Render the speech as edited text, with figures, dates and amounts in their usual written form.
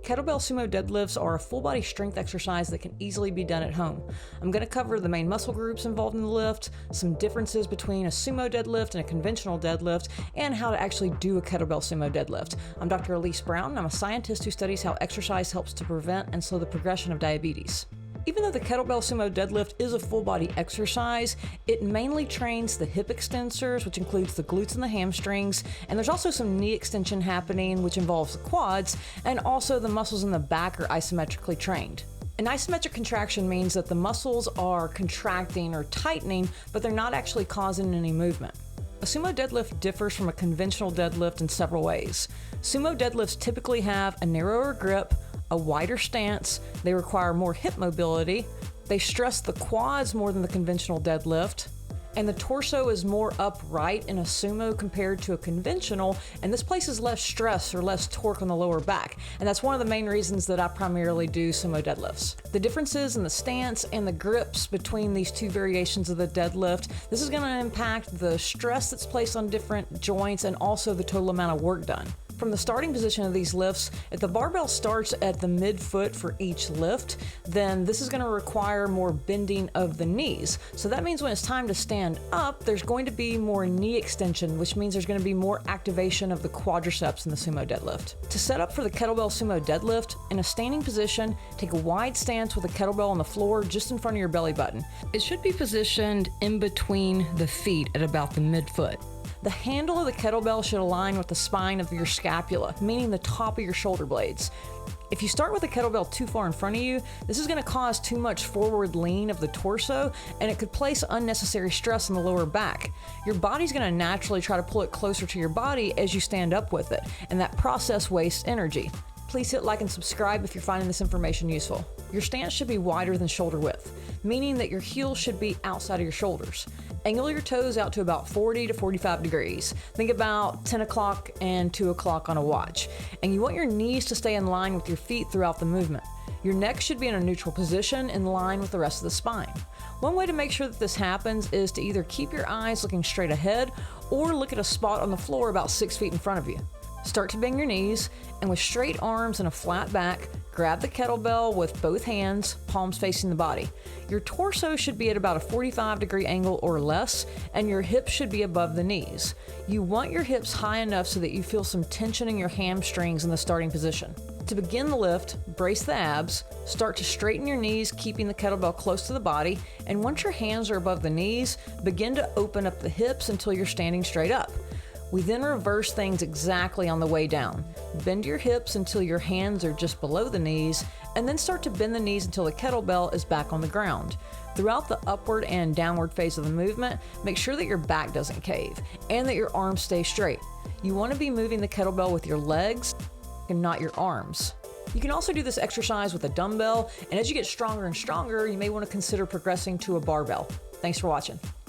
Kettlebell Sumo Deadlifts are a full body strength exercise that can easily be done at home. I'm going to cover the main muscle groups involved in the lift, some differences between a sumo deadlift and a conventional deadlift, and how to actually do a kettlebell sumo deadlift. I'm Dr. Elise Brown, and I'm a scientist who studies how exercise helps to prevent and slow the progression of diabetes. Even though the Kettlebell Sumo Deadlift is a full body exercise, it mainly trains the hip extensors, which includes the glutes and the hamstrings, and there's also some knee extension happening, which involves the quads, and also the muscles in the back are isometrically trained. An isometric contraction means that the muscles are contracting or tightening, but they're not actually causing any movement. A sumo deadlift differs from a conventional deadlift in several ways. Sumo deadlifts typically have a narrower grip, a wider stance, they require more hip mobility, they stress the quads more than the conventional deadlift, and the torso is more upright in a sumo compared to a conventional, and this places less stress or less torque on the lower back, and that's one of the main reasons that I primarily do sumo deadlifts. The differences in the stance and the grips between these two variations of the deadlift, this is going to impact the stress that's placed on different joints and also the total amount of work done. From the starting position of these lifts, if the barbell starts at the midfoot for each lift, then this is going to require more bending of the knees. So that means when it's time to stand up, there's going to be more knee extension, which means there's going to be more activation of the quadriceps in the sumo deadlift. To set up for the kettlebell sumo deadlift, in a standing position, take a wide stance with a kettlebell on the floor just in front of your belly button. It should be positioned in between the feet at about the midfoot. The handle of the kettlebell should align with the spine of your scapula, meaning the top of your shoulder blades. If you start with the kettlebell too far in front of you, this is going to cause too much forward lean of the torso, and it could place unnecessary stress on the lower back. Your body's going to naturally try to pull it closer to your body as you stand up with it, and that process wastes energy. Please hit like and subscribe if you're finding this information useful. Your stance should be wider than shoulder width, meaning that your heels should be outside of your shoulders. Angle your toes out to about 40 to 45 degrees. Think about 10 o'clock and 2 o'clock on a watch. And you want your knees to stay in line with your feet throughout the movement. Your neck should be in a neutral position in line with the rest of the spine. One way to make sure that this happens is to either keep your eyes looking straight ahead or look at a spot on the floor about 6 feet in front of you. Start to bend your knees, and with straight arms and a flat back, grab the kettlebell with both hands, palms facing the body. Your torso should be at about a 45-degree angle or less, and your hips should be above the knees. You want your hips high enough so that you feel some tension in your hamstrings in the starting position. To begin the lift, brace the abs, start to straighten your knees, keeping the kettlebell close to the body, and once your hands are above the knees, begin to open up the hips until you're standing straight up. We then reverse things exactly on the way down. Bend your hips until your hands are just below the knees, and then start to bend the knees until the kettlebell is back on the ground. Throughout the upward and downward phase of the movement, make sure that your back doesn't cave and that your arms stay straight. You want to be moving the kettlebell with your legs and not your arms. You can also do this exercise with a dumbbell, and as you get stronger and stronger, you may want to consider progressing to a barbell. Thanks for watching.